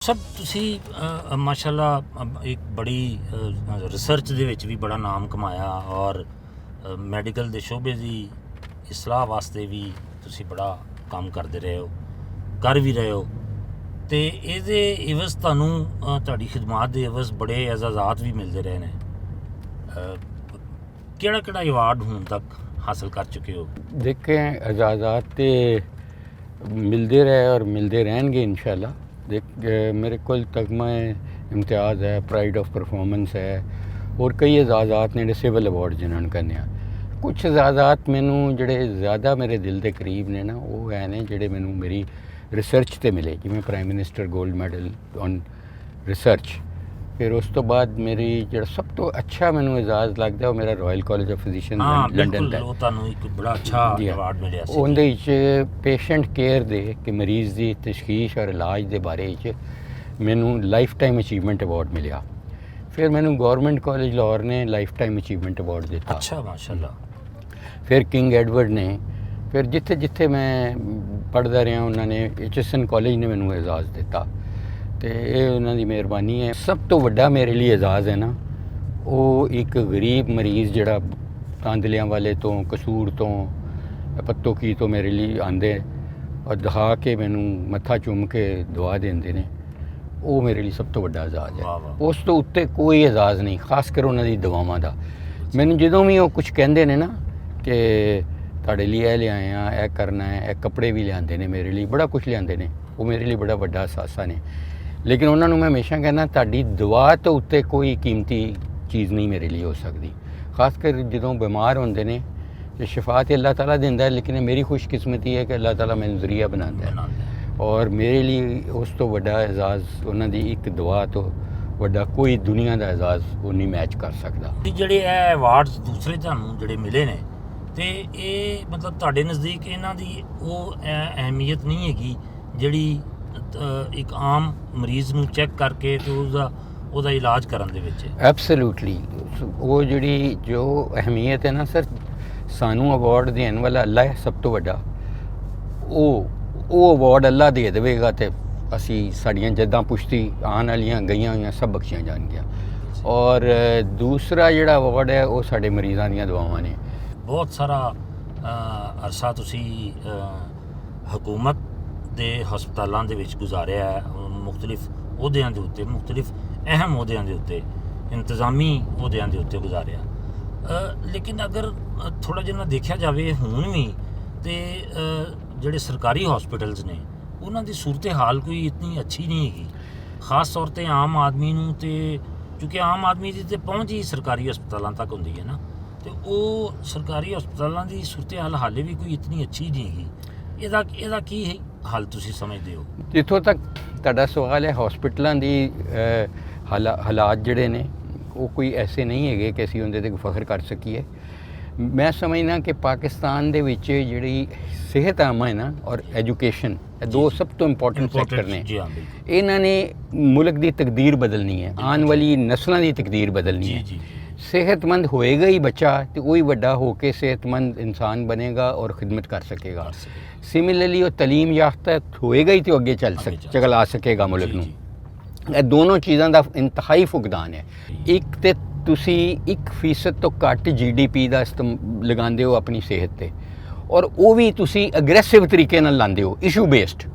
Sir ਤੁਸੀਂ ਮਾਸ਼ਾਅੱਲਾ ਇੱਕ ਬੜੀ ਰਿਸਰਚ ਦੇ ਵਿੱਚ ਵੀ ਬੜਾ ਨਾਮ ਕਮਾਇਆ ਔਰ ਮੈਡੀਕਲ ਦੇ ਸ਼ੋਬੇ ਦੀ ਇਸਲਾਹ ਵਾਸਤੇ ਵੀ ਤੁਸੀਂ ਬੜਾ ਕੰਮ ਕਰਦੇ ਰਹੇ ਹੋ, ਕਰ ਵੀ ਰਹੇ ਹੋ ਤੇ ਇਹਦੇ ਇਵਜ਼ ਤੁਹਾਨੂੰ ਤੁਹਾਡੀ ਖਿਦਮਤ ਦੇ ਇਵਜ਼ ਬੜੇ ਇਜ਼ਾਜ਼ਾਤ ਵੀ ਮਿਲਦੇ ਰਹੇ ਨੇ। ਕਿਹੜਾ ਕਿਹੜਾ ਅਵਾਰਡ ਹੁਣ ਤੱਕ ਹਾसिल कर चुके हो? देखें एजाज़ात तो मिलते रहे और मिलते रहेंगे इंशाल्लाह। देख मेरे को तगमा इम्तियाज़ है, प्राइड ऑफ परफॉर्मेंस है और कई एजाज़ात ने सिविल अवार्ड जिन्होंने करने। कुछ एजाज़ात मैनू जड़े ज़्यादा मेरे दिल के करीब ने ना वो है ने जड़े मैनू मेरी रिसर्च से मिले, जिमें prime minister gold medal on research. फिर उस तो बाद मेरी जो सब तो अच्छा मैनू एजाज़ लगता है वो मेरा royal college of physician London का बड़ा अच्छा अवार्ड मिले। उन्हें पेशेंट केयर दे कि मरीज़ की तशखीश और इलाज के बारे मैनू लाइफ टाइम अचीवमेंट अवार्ड मिले। फिर मैनू गवर्नमेंट कॉलेज लाहौर ने लाइफ टाइम अचीवमेंट अवार्ड दिता। अच्छा माशाल्लाह। फिर किंग एडवर्ड ने, फिर जिथे जिथे मैं पढ़ता रहा उन्होंने HSN कॉलेज ने मैनू एजाज़ दिता। तो ये उन्होंने मेहरबानी है। सब तो वड्डा मेरे लिए एजाज़ है ना वो एक गरीब मरीज़ जड़ा तांदलियां वाले तो कसूर तो पत्तों की तो मेरे लिए आंदे और दहा के मैनू मत्था चूम के दुआ देंदे ने, वो मेरे लिए सब तो वड्डा एजाज़ है। उस तो उत्ते कोई एजाज़ नहीं, खास कर उन्होंने दुआवां दा। मैनू जदों भी वो कुछ कहंदे ने ना कि तुहाडे लिए यह लिआए हैं, यह करना है, यह कपड़े भी लिआंदे ने मेरे लिए, बड़ा कुछ लिआंदे ने, वो मेरे लिए बड़ा वड्डा असासा ने। लेकिन उन्होंने मैं हमेशा कहना तुहाडी दुआ तो उत्ते कोई कीमती चीज़ नहीं मेरे लिए हो सकती। खासकर जदों बीमार होंदे ने तो शफा तो अल्लाह ताला दिंदा है, लेकिन मेरी खुशकिस्मती है कि अल्लाह ताला मैनू ज़रिया बनाता है और मेरे लिए उस तो वड्डा एजाज़ उन्हां दी एक दुआ तो वड्डा कोई दुनिया का एजाज़ वो नहीं मैच कर सकता। ਜਿਹੜੇ ਇਹ ਅਵਾਰਡਸ ਦੂਸਰੇ ਤੁਹਾਨੂੰ ਜਿਹੜੇ ਮਿਲੇ ਨੇ ਤੇ ਇਹ ਮਤਲਬ ਤੁਹਾਡੇ ਨਜ਼ਦੀਕ ਇਹਨਾਂ ਦੀ ਉਹ ਅਹਿਮੀਅਤ ਨਹੀਂ ਹੈਗੀ ਜਿਹੜੀ ਇੱਕ ਆਮ ਮਰੀਜ਼ ਨੂੰ ਚੈੱਕ ਕਰਕੇ ਤੇ ਉਹਦਾ ਇਲਾਜ ਕਰਨ ਦੇ ਵਿੱਚ। ਐਬਸੋਲੂਟਲੀ ਉਹ ਜਿਹੜੀ ਜੋ ਅਹਿਮੀਅਤ ਹੈ ਨਾ ਸਰ, ਸਾਨੂੰ ਅਵਾਰਡ ਦੇਣ ਵਾਲਾ ਅੱਲਾ ਹੈ ਸਭ ਤੋਂ ਵੱਡਾ। ਉਹ ਅਵਾਰਡ ਅੱਲਾ ਦੇ ਦੇਵੇਗਾ ਤੇ ਅਸੀਂ ਸਾਡੀਆਂ ਜੱਦਾਂ ਪੁਸ਼ਤੀ ਆਉਣ ਵਾਲੀਆਂ ਗਈਆਂ ਹੋਈਆਂ ਸਭ ਬਖਸ਼ੀਆਂ ਜਾਣਗੀਆਂ। ਔਰ ਦੂਸਰਾ ਜਿਹੜਾ ਅਵਾਰਡ ਹੈ ਉਹ ਸਾਡੇ ਮਰੀਜ਼ਾਂ ਦੀਆਂ ਦੁਆਵਾਂ ਨੇ। ਬਹੁਤ ਸਾਰਾ ਅਰਸਾ ਤੁਸੀਂ ਹਕੂਮਤ ਦੇ ਹਸਪਤਾਲਾਂ ਦੇ ਵਿੱਚ ਗੁਜ਼ਾਰਿਆ ਹੈ, ਮੁਖਤਲਿਫ ਅਹੁਦਿਆਂ ਦੇ ਉੱਤੇ, ਮੁਖਤਲਿਫ ਅਹਿਮ ਅਹੁਦਿਆਂ ਦੇ ਉੱਤੇ, ਇੰਤਜ਼ਾਮੀ ਅਹੁਦਿਆਂ ਦੇ ਉੱਤੇ ਗੁਜ਼ਾਰਿਆ। ਲੇਕਿਨ ਅਗਰ ਥੋੜ੍ਹਾ ਜਿਹਾ ਦੇਖਿਆ ਜਾਵੇ ਹੁਣ ਵੀ ਤੇ ਜਿਹੜੇ ਸਰਕਾਰੀ ਹਸਪੀਟਲਸ ਨੇ ਉਹਨਾਂ ਦੀ ਸੂਰਤ ਹਾਲ ਕੋਈ ਇਤਨੀ ਅੱਛੀ ਨਹੀਂ ਹੈਗੀ, ਖਾਸ ਤੌਰ 'ਤੇ ਆਮ ਆਦਮੀ ਨੂੰ। ਤੇ ਕਿਉਂਕਿ ਆਮ ਆਦਮੀ ਦੀ ਤੇ ਪਹੁੰਚ ਹੀ ਸਰਕਾਰੀ ਹਸਪਤਾਲਾਂ ਤੱਕ ਹੁੰਦੀ ਹੈ ਨਾ, ਤੇ ਉਹ ਸਰਕਾਰੀ ਹਸਪਤਾਲਾਂ ਦੀ ਸੂਰਤ ਹਾਲ ਹਾਲੇ ਵੀ ਕੋਈ ਇਤਨੀ ਅੱਛੀ ਨਹੀਂ ਹੈਗੀ। ਇਹਦਾ ਕੀ ਹੈ ਹੱਲ ਤੁਸੀਂ ਸਮਝਦੇ ਹੋ? ਜਿੱਥੋਂ ਤੱਕ ਤੁਹਾਡਾ ਸਵਾਲ ਹੈ ਹਸਪੀਟਲਾਂ ਦੀ ਹਾਲਾਤ ਜਿਹੜੇ ਨੇ ਉਹ ਕੋਈ ਐਸੇ ਨਹੀਂ ਹੈਗੇ ਕਿ ਅਸੀਂ ਉਹਦੇ 'ਤੇ ਫਖਰ ਕਰ ਸਕੀਏ। ਮੈਂ ਸਮਝਦਾ ਕਿ ਪਾਕਿਸਤਾਨ ਦੇ ਵਿੱਚ ਜਿਹੜੀ ਸਿਹਤ ਆਮਾ ਹੈ ਨਾ ਔਰ ਐਜੂਕੇਸ਼ਨ, ਇਹ ਦੋ ਸਭ ਤੋਂ ਇੰਪੋਰਟੈਂਟ ਸੈਕਟਰ ਨੇ। ਇਹਨਾਂ ਨੇ ਮੁਲਕ ਦੀ ਤਕਦੀਰ ਬਦਲਣੀ ਹੈ, ਆਉਣ ਵਾਲੀ ਨਸਲਾਂ ਦੀ ਤਕਦੀਰ ਬਦਲਣੀ ਹੈ। सेहतमंद होएगा ही बच्चा तो वही बड़ा होके सेहतमंद इंसान बनेगा और खिदमत कर सकेगा। सिमिलरली वो तलीम याफ्ता होएगा ही तो अगे चला सकेगा मुल्क नूं। ਇਹ ਦੋਨੋਂ ਚੀਜ਼ਾਂ ਦਾ ਇੰਤਹਾਈ ਫੁਕਦਾਨ ਹੈ। ਇੱਕ ਤੇ ਤੁਸੀਂ 1% ਤੋਂ ਘੱਟ GDP ਦਾ ਲਗਾਉਂਦੇ ਹੋ ਆਪਣੀ ਸਿਹਤ ਤੇ, ਔਰ ਉਹ ਵੀ ਤੁਸੀਂ ਅਗਰੈਸਿਵ ਤਰੀਕੇ ਨਾਲ ਲਾਉਂਦੇ ਹੋ, ਇਸ਼ੂ ਬੇਸਡ।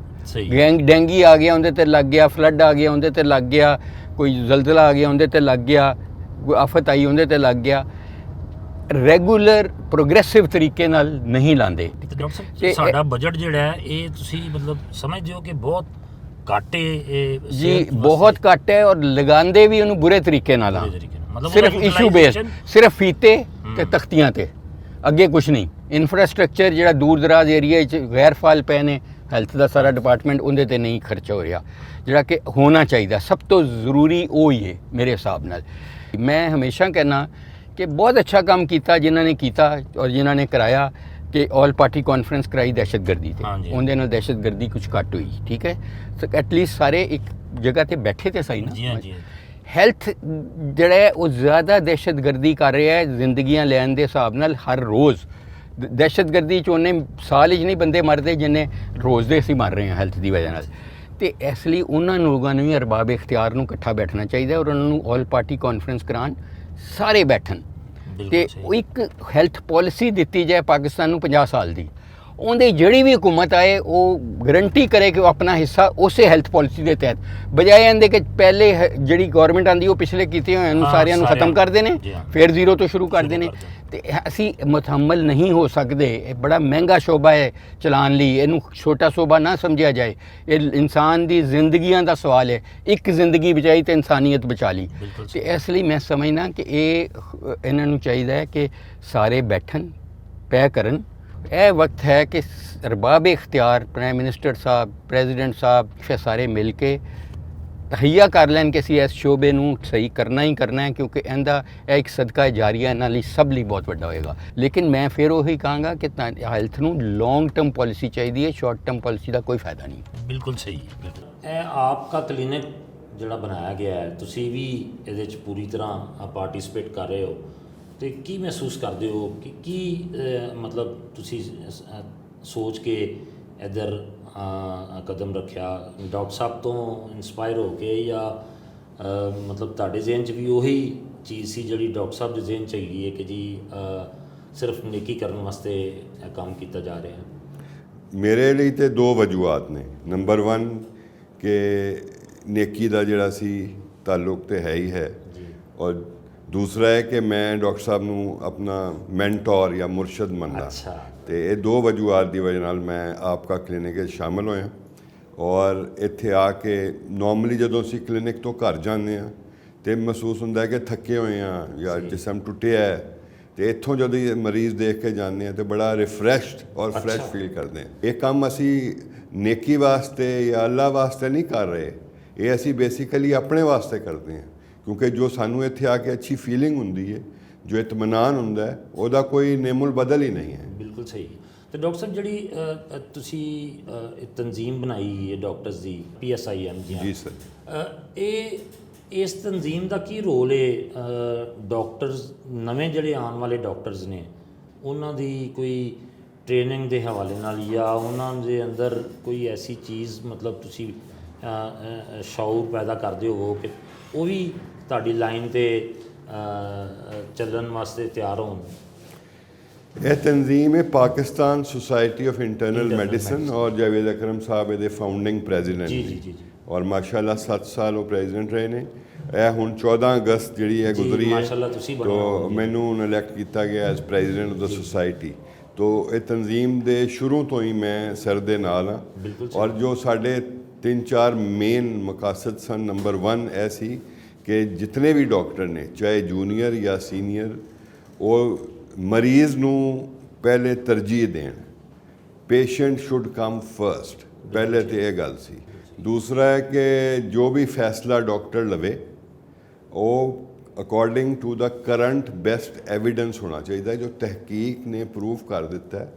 ਡੈਂਗੀ ਆ ਗਿਆ ਉਹਦੇ ਤੇ ਲੱਗ ਗਿਆ, ਫਲੱਡ ਆ ਗਿਆ ਉਹਦੇ ਤੇ ਲੱਗ ਗਿਆ, ਕੋਈ ਜ਼ਲਜ਼ਲਾ ਆ ਗਿਆ ਉਹਦੇ ਤੇ ਲੱਗ ਗਿਆ, ਕੋਈ ਆਫਤ ਆਈ ਉਹਦੇ ਤੇ ਲੱਗ ਗਿਆ। ਰੈਗੂਲਰ ਪ੍ਰੋਗਰੈਸਿਵ ਤਰੀਕੇ ਨਾਲ ਨਹੀਂ ਲਾਉਂਦੇ। ਡਾਕਟਰ ਸਾਹਿਬ ਸਾਡਾ ਬਜਟ ਜਿਹੜਾ ਹੈ ਇਹ ਤੁਸੀਂ ਮਤਲਬ ਸਮਝਦੇ ਹੋ ਕਿ ਬਹੁਤ ਘੱਟ ਹੈ? ਜੀ ਬਹੁਤ ਘੱਟ ਹੈ, ਔਰ ਲਗਾਉਂਦੇ ਵੀ ਉਹਨੂੰ ਬੁਰੇ ਤਰੀਕੇ ਨਾਲ ਆ। ਸਿਰਫ ਇਸ਼ੂ ਬੇਸਡ, ਸਿਰਫ ਫੀਤੇ ਤੇ ਤਖਤੀਆਂ ਤੇ, ਅੱਗੇ ਕੁਛ ਨਹੀਂ। ਇਨਫਰਾਸਟ੍ਰਕਚਰ ਜਿਹੜਾ ਦੂਰ ਦਰਾਜ਼ ਏਰੀਆ 'ਚ ਗੈਰ ਫਾਲ ਪਏ ਨੇ, ਹੈਲਥ ਦਾ ਸਾਰਾ ਡਿਪਾਰਟਮੈਂਟ ਉਹਦੇ ਤੇ ਨਹੀਂ ਖਰਚਾ ਹੋ ਰਿਹਾ ਜਿਹੜਾ ਕਿ ਹੋਣਾ ਚਾਹੀਦਾ। ਸਭ ਤੋਂ ਜ਼ਰੂਰੀ ਉਹ ਹੀ ਹੈ ਮੇਰੇ ਹਿਸਾਬ ਨਾਲ। ਮੈਂ ਹਮੇਸ਼ਾ ਕਹਿਣਾ ਕਿ ਬਹੁਤ ਅੱਛਾ ਕੰਮ ਕੀਤਾ ਜਿਨ੍ਹਾਂ ਨੇ ਕੀਤਾ ਔਰ ਜਿਨ੍ਹਾਂ ਨੇ ਕਰਾਇਆ ਕਿ ਆਲ ਪਾਰਟੀ ਕਾਨਫਰੰਸ ਕਰਾਈ ਦਹਿਸ਼ਤਗਰਦੀ ਤੇ, ਉਹਦੇ ਨਾਲ ਦਹਿਸ਼ਤਗਰਦੀ ਕੁਝ ਘੱਟ ਹੋਈ। ਠੀਕ ਹੈ, ਸੋ ਐਟਲੀਸਟ ਸਾਰੇ ਇੱਕ ਜਗ੍ਹਾ ਤੇ ਬੈਠੇ ਤੇ ਸਹੀ ਨਾ। ਹੈਲਥ ਜਿਹੜਾ ਹੈ ਉਹ ਜ਼ਿਆਦਾ ਦਹਿਸ਼ਤਗਰਦੀ ਕਰ ਰਿਹਾ ਹੈ ਜ਼ਿੰਦਗੀਆਂ ਲੈਣ ਦੇ ਹਿਸਾਬ ਨਾਲ। ਹਰ ਰੋਜ਼ ਦਹਿਸ਼ਤਗਰਦੀ 'ਚ ਉਹਨੇ ਸਾਲ 'ਚ ਨਹੀਂ ਬੰਦੇ ਮਰਦੇ ਜਿੰਨੇ ਰੋਜ਼ ਦੇ ਅਸੀਂ ਮਰ ਰਹੇ ਹਾਂ ਹੈਲਥ ਦੀ ਵਜ੍ਹਾ ਨਾਲ। ਤੇ ਇਸ ਲਈ ਉਹਨਾਂ ਲੋਕਾਂ ਨੂੰ ਵੀ ਅਰਬਾਬ ਇਖਤਿਆਰ ਨੂੰ ਇਕੱਠਾ ਬੈਠਣਾ ਚਾਹੀਦਾ ਔਰ ਉਹਨਾਂ ਨੂੰ ਆਲ ਪਾਰਟੀ ਕਾਨਫਰੰਸ ਕਰਾਉਣ, ਸਾਰੇ ਬੈਠਣ ਤੇ ਇੱਕ ਹੈਲਥ ਪਾਲਿਸੀ ਦਿੱਤੀ ਜਾਏ ਪਾਕਿਸਤਾਨ ਨੂੰ 50 ਸਾਲ ਦੀ। ਉਹਦੀ ਜਿਹੜੀ ਵੀ ਹੁਕੂਮਤ ਆਏ ਉਹ ਗਰੰਟੀ ਕਰੇ ਕਿ ਉਹ ਆਪਣਾ ਹਿੱਸਾ ਉਸੇ ਹੈਲਥ ਪਾਲਿਸੀ ਦੇ ਤਹਿਤ, ਬਜਾਏ ਇਹਦੇ ਕਿ ਪਹਿਲੇ ਜਿਹੜੀ ਗੌਰਮੈਂਟ ਆਂਦੀ ਉਹ ਪਿਛਲੇ ਕੀਤੇ ਹੋਏ ਨੂੰ ਸਾਰਿਆਂ ਨੂੰ ਖਤਮ ਕਰਦੇ ਨੇ, ਫਿਰ ਜ਼ੀਰੋ ਤੋਂ ਸ਼ੁਰੂ ਕਰਦੇ ਨੇ। ਤੇ ਅਸੀਂ ਮੁਤਹਮਲ ਨਹੀਂ ਹੋ ਸਕਦੇ। ਇਹ ਬੜਾ ਮਹਿੰਗਾ ਸ਼ੋਬਾ ਹੈ ਚਲਾਉਣ ਲਈ, ਇਹਨੂੰ ਛੋਟਾ ਸ਼ੋਬਾ ਨਾ ਸਮਝਿਆ ਜਾਏ। ਇਹ ਇਨਸਾਨ ਦੀ ਜ਼ਿੰਦਗੀਆਂ ਦਾ ਸਵਾਲ ਹੈ। ਇੱਕ ਜ਼ਿੰਦਗੀ ਬਚਾਈ ਤੇ ਇਨਸਾਨੀਅਤ ਬਚਾ ਲਈ। ਤੇ ਇਸ ਲਈ ਮੈਂ ਸਮਝਦਾ ਕਿ ਇਹਨਾਂ ਨੂੰ ਚਾਹੀਦਾ ਹੈ ਕਿ ਸਾਰੇ ਬੈਠਣ, ਤੈਅ ਕਰਨ। ਇਹ ਵਕਤ ਹੈ ਕਿ ਅਰਬਾਬ ਇਖਤਿਆਰ, ਪ੍ਰਾਈਮ ਮਿਨਿਸਟਰ ਸਾਹਿਬ, ਪ੍ਰੈਜ਼ੀਡੈਂਟ ਸਾਹਿਬ, ਫਿਰ ਸਾਰੇ ਮਿਲ ਕੇ ਤਹਈਆ ਕਰ ਲੈਣ ਕਿ ਅਸੀਂ ਇਸ ਸ਼ੋਬੇ ਨੂੰ ਸਹੀ ਕਰਨਾ ਹੀ ਕਰਨਾ ਹੈ, ਕਿਉਂਕਿ ਇਹਦਾ ਇਹ ਇੱਕ ਸਦਕਾ ਜਾਰੀਆ ਇਹਨਾਂ ਲਈ ਸਭ ਲਈ ਬਹੁਤ ਵੱਡਾ ਹੋਏਗਾ। ਲੇਕਿਨ ਮੈਂ ਫਿਰ ਉਹੀ ਕਹਾਂਗਾ ਕਿ ਹੈਲਥ ਨੂੰ ਲੌਂਗ ਟਰਮ ਪਾਲਿਸੀ ਚਾਹੀਦੀ ਹੈ, ਸ਼ਾਰਟ ਟਰਮ ਪਾਲਿਸੀ ਦਾ ਕੋਈ ਫਾਇਦਾ ਨਹੀਂ। ਬਿਲਕੁਲ ਸਹੀ। ਇਹ ਆਪਕਾ ਕਲੀਨਿਕ ਜਿਹੜਾ ਬਣਾਇਆ ਗਿਆ ਹੈ, ਤੁਸੀਂ ਵੀ ਇਹਦੇ 'ਚ ਪੂਰੀ ਤਰ੍ਹਾਂ ਪਾਰਟਿਸਿਪੇਟ ਕਰ ਰਹੇ ਹੋ, ਤੇ ਕੀ ਮਹਿਸੂਸ ਕਰਦੇ ਹੋ ਕਿ ਕੀ ਮਤਲਬ ਤੁਸੀਂ ਸੋਚ ਕੇ ਇੱਧਰ ਕਦਮ ਰੱਖਿਆ? ਡਾਕਟਰ ਸਾਹਿਬ ਤੋਂ ਇੰਸਪਾਇਰ ਹੋ ਕੇ, ਜਾਂ ਮਤਲਬ ਤੁਹਾਡੇ ਜ਼ਿਹਨ 'ਚ ਵੀ ਉਹੀ ਚੀਜ਼ ਸੀ ਜਿਹੜੀ ਡਾਕਟਰ ਸਾਹਿਬ ਦੇ ਜ਼ਿਹਨ 'ਚ ਹੈਗੀ ਹੈ ਕਿ ਜੀ ਸਿਰਫ ਨੇਕੀ ਕਰਨ ਵਾਸਤੇ ਇਹ ਕੰਮ ਕੀਤਾ ਜਾ ਰਿਹਾ ਹੈ? ਮੇਰੇ ਲਈ ਤੇ ਦੋ ਵਜੂਹਾਤ ਨੇ। ਨੰਬਰ 1 ਕਿ ਨੇਕੀ ਦਾ ਜਿਹੜਾ ਸੀ ਤਾਲੁਕ ਤੇ ਹੈ ਹੀ ਹੈ, ਔਰ ਦੂਸਰਾ ਹੈ ਕਿ ਮੈਂ ਡਾਕਟਰ ਸਾਹਿਬ ਨੂੰ ਆਪਣਾ ਮੈਂਟੋਰ ਜਾਂ ਮੁਰਸ਼ਦ ਮੰਨਦਾ। ਤੇ ਇਹ ਦੋ ਵਜੂਹਾਤ ਦੀ ਵਜ੍ਹਾ ਨਾਲ ਮੈਂ ਆਪਕਾ ਕਲੀਨਿਕ ਵਿੱਚ ਸ਼ਾਮਿਲ ਹੋਇਆ। ਔਰ ਇੱਥੇ ਆ ਕੇ ਨੋਰਮਲੀ ਜਦੋਂ ਅਸੀਂ ਕਲੀਨਿਕ ਤੋਂ ਘਰ ਜਾਂਦੇ ਹਾਂ ਤੇ ਮਹਿਸੂਸ ਹੁੰਦਾ ਕਿ ਥੱਕੇ ਹੋਏ ਹਾਂ ਜਾਂ ਜਿਸਮ ਟੁੱਟਿਆ ਹੈ, ਤੇ ਇੱਥੋਂ ਜਦੋਂ ਇਹ ਮਰੀਜ਼ ਦੇਖ ਕੇ ਜਾਂਦੇ ਹਾਂ ਤੇ ਬੜਾ ਰਿਫਰੈਸ਼ਡ ਔਰ ਫਰੈਸ਼ ਫੀਲ ਕਰਦੇ ਹਾਂ। ਇਹ ਕੰਮ ਅਸੀਂ ਨੇਕੀ ਵਾਸਤੇ ਜਾਂ ਅੱਲਾ ਵਾਸਤੇ ਨਹੀਂ ਕਰ ਰਹੇ, ਇਹ ਅਸੀਂ ਬੇਸਿਕਲੀ ਆਪਣੇ ਵਾਸਤੇ ਕਰਦੇ ਹਾਂ, ਕਿਉਂਕਿ ਜੋ ਸਾਨੂੰ ਇੱਥੇ ਆ ਕੇ ਅੱਛੀ ਫੀਲਿੰਗ ਹੁੰਦੀ ਹੈ, ਜੋ ਇਤਮਾਨਾਨ ਹੁੰਦਾ ਹੈ, ਉਹਦਾ ਕੋਈ ਨੇਮੁਲ ਬਦਲ ਹੀ ਨਹੀਂ ਹੈ। ਬਿਲਕੁਲ ਸਹੀ। ਤੇ ਡਾਕਟਰ ਸਾਹਿਬ ਜਿਹੜੀ ਤੁਸੀਂ ਤਨਜ਼ੀਮ ਬਣਾਈ ਹੈ ਡਾਕਟਰਸ ਦੀ, PSIM ਜੀ ਸਰ, ਇਹ ਇਸ ਤਨਜ਼ੀਮ ਦਾ ਕੀ ਰੋਲ ਹੈ? ਡਾਕਟਰਸ ਨਵੇਂ ਜਿਹੜੇ ਆਉਣ ਵਾਲੇ ਡਾਕਟਰਸ ਨੇ, ਉਹਨਾਂ ਦੀ ਕੋਈ ਟ੍ਰੇਨਿੰਗ ਦੇ ਹਵਾਲੇ ਨਾਲ, ਜਾਂ ਉਹਨਾਂ ਦੇ ਅੰਦਰ ਕੋਈ ਐਸੀ ਚੀਜ਼ ਮਤਲਬ ਤੁਸੀਂ ਸ਼ਊਰ ਪੈਦਾ ਕਰਦੇ ਹੋਵੋ ਕਿ ਉਹ ਵੀ ਤੁਹਾਡੀ ਲਾਈਨ 'ਤੇ ਚੱਲਣ ਵਾਸਤੇ ਤਿਆਰ ਹੋਣ? ਇਹ ਤਨਜ਼ੀਮ ਹੈ Pakistan society of internal medicine, ਔਰ ਜਾਵੇਦ ਅਕਰਮ ਸਾਹਿਬ ਇਹਦੇ ਫਾਊਂਡਿੰਗ ਪ੍ਰੈਜ਼ੀਡੈਂਟ ਨੇ। ਔਰ ਮਾਸ਼ਾਅੱਲਾ 7 ਸਾਲ ਉਹ ਪ੍ਰੈਜ਼ੀਡੈਂਟ ਰਹੇ ਨੇ। ਇਹ ਹੁਣ 14 ਅਗਸਤ ਜਿਹੜੀ ਹੈ ਗੁਜ਼ਰੀ ਹੈ, ਤੋ ਮੈਨੂੰ ਇਲੈਕਟ ਕੀਤਾ ਗਿਆ as president of the society. ਤੋ ਇਹ ਤਨਜ਼ੀਮ ਦੇ ਸ਼ੁਰੂ ਤੋਂ ਹੀ ਮੈਂ ਸਿਰ ਦੇ ਨਾਲ ਹਾਂ। ਔਰ ਜੋ ਸਾਡੇ 3-4 ਮੇਨ ਮਕਾਸਦ ਸਨ, ਨੰਬਰ 1 ਇਹ ਸੀ ਕਿ ਜਿਤਨੇ ਵੀ ਡਾਕਟਰ ਨੇ, ਚਾਹੇ ਜੂਨੀਅਰ ਜਾਂ ਸੀਨੀਅਰ, ਉਹ ਮਰੀਜ਼ ਨੂੰ ਪਹਿਲੇ ਤਰਜੀਹ ਦੇਣ। ਪੇਸ਼ੈਂਟ ਸ਼ੁੱਡ ਕਮ ਫਰਸਟ, ਪਹਿਲੇ ਤਾਂ ਇਹ ਗੱਲ ਸੀ। ਦੂਸਰਾ ਹੈ ਕਿ ਜੋ ਵੀ ਫੈਸਲਾ ਡਾਕਟਰ ਲਵੇ ਉਹ according to the current best evidence ਹੋਣਾ ਚਾਹੀਦਾ, ਜੋ ਤਹਿਕੀਕ ਨੇ ਪ੍ਰੂਵ ਕਰ ਦਿੱਤਾ ਹੈ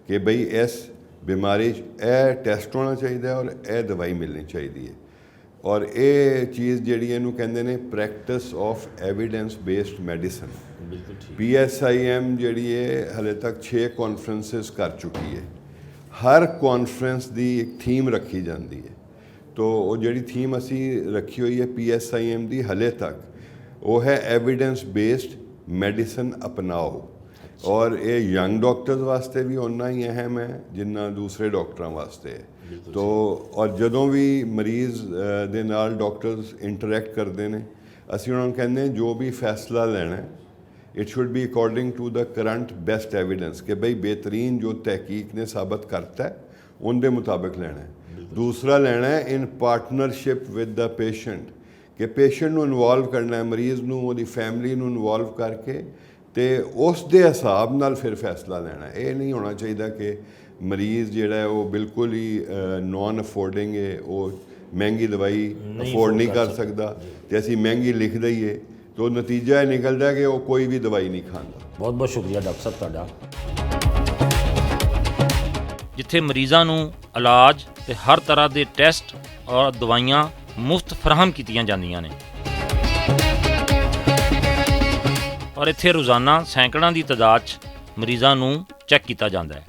ਕਿ ਬਈ ਇਸ ਬਿਮਾਰੀ 'ਚ ਇਹ ਟੈਸਟ ਹੋਣਾ ਚਾਹੀਦਾ ਔਰ ਇਹ ਦਵਾਈ ਮਿਲਣੀ ਚਾਹੀਦੀ ਹੈ। ਔਰ ਇਹ ਚੀਜ਼ ਜਿਹੜੀ ਇਹਨੂੰ ਕਹਿੰਦੇ ਨੇ practice of evidence based medicine. PSIM ਜਿਹੜੀ ਹੈ ਹਲੇ ਤੱਕ 6 ਕਾਨਫਰੰਸਿਸ ਕਰ ਚੁੱਕੀ ਹੈ। ਹਰ ਕਾਨਫਰੰਸ ਦੀ ਇੱਕ ਥੀਮ ਰੱਖੀ ਜਾਂਦੀ ਹੈ। ਤੋ ਉਹ ਜਿਹੜੀ ਥੀਮ ਅਸੀਂ ਰੱਖੀ ਹੋਈ ਹੈ PSIM ਦੀ ਹਲੇ ਤੱਕ, ਉਹ ਹੈ ਐਵੀਡੈਂਸ ਬੇਸਡ ਮੈਡੀਸਨ ਅਪਣਾਓ। ਔਰ ਇਹ ਯੰਗ ਡਾਕਟਰਸ ਵਾਸਤੇ ਵੀ ਓਨਾ ਹੀ ਅਹਿਮ ਹੈ ਜਿੰਨਾ ਦੂਸਰੇ ਡਾਕਟਰਾਂ ਵਾਸਤੇ ਹੈ। ਤੋ ਔਰ ਜਦੋਂ ਵੀ ਮਰੀਜ਼ ਦੇ ਨਾਲ ਡਾਕਟਰਸ ਇੰਟਰੈਕਟ ਕਰਦੇ ਨੇ, ਅਸੀਂ ਉਹਨਾਂ ਨੂੰ ਕਹਿੰਦੇ ਹਾਂ ਜੋ ਵੀ ਫੈਸਲਾ ਲੈਣਾ it should be according to the current best evidence, ਕਿ ਬਈ ਬਿਹਤਰੀਨ ਜੋ ਤਹਿਕੀਕ ਨੇ ਸਾਬਤ ਕਰਤਾ ਉਹਦੇ ਮੁਤਾਬਕ ਲੈਣਾ ਹੈ। ਦੂਸਰਾ ਲੈਣਾ ਹੈ ਇਨ ਪਾਰਟਨਰਸ਼ਿਪ ਵਿਦ ਦਾ ਪੇਸ਼ੈਂਟ, ਕਿ ਪੇਸ਼ੈਂਟ ਨੂੰ ਇਨਵੋਲਵ ਕਰਨਾ ਹੈ, ਮਰੀਜ਼ ਨੂੰ, ਉਹਦੀ ਫੈਮਿਲੀ ਨੂੰ ਇਨਵੋਲਵ ਕਰਕੇ, ਤੇ ਉਸ ਦੇ ਹਿਸਾਬ ਨਾਲ ਫਿਰ ਫੈਸਲਾ ਲੈਣਾ। ਇਹ ਨਹੀਂ ਹੋਣਾ ਚਾਹੀਦਾ ਕਿ ਮਰੀਜ਼ ਜਿਹੜਾ ਹੈ ਉਹ ਬਿਲਕੁਲ ਹੀ ਨੌਨ ਅਫੋਰਡਿੰਗ ਹੈ, ਉਹ ਮਹਿੰਗੀ ਦਵਾਈ ਅਫੋਰਡ ਨਹੀਂ ਕਰ ਸਕਦਾ ਤੇ ਅਸੀਂ ਮਹਿੰਗੀ ਲਿਖ ਦਈਏ, ਤਾਂ ਨਤੀਜਾ ਇਹ ਨਿਕਲਦਾ ਕਿ ਉਹ ਕੋਈ ਵੀ ਦਵਾਈ ਨਹੀਂ ਖਾਂਦਾ। ਬਹੁਤ ਬਹੁਤ ਸ਼ੁਕਰੀਆ ਡਾਕਟਰ ਸਾਹਿਬ ਤੁਹਾਡਾ। ਜਿੱਥੇ ਮਰੀਜ਼ਾਂ ਨੂੰ ਇਲਾਜ ਤੇ ਹਰ ਤਰ੍ਹਾਂ ਦੇ ਟੈਸਟ ਔਰ ਦਵਾਈਆਂ ਮੁਫਤ ਫਰਾਹਮ ਕੀਤੀਆਂ ਜਾਂਦੀਆਂ ਨੇ, ਔਰ ਇੱਥੇ ਰੋਜ਼ਾਨਾ ਸੈਂਕੜਾਂ ਦੀ ਤਾਦਾਦ 'ਚ ਮਰੀਜ਼ਾਂ ਨੂੰ ਚੈੱਕ ਕੀਤਾ ਜਾਂਦਾ ਹੈ।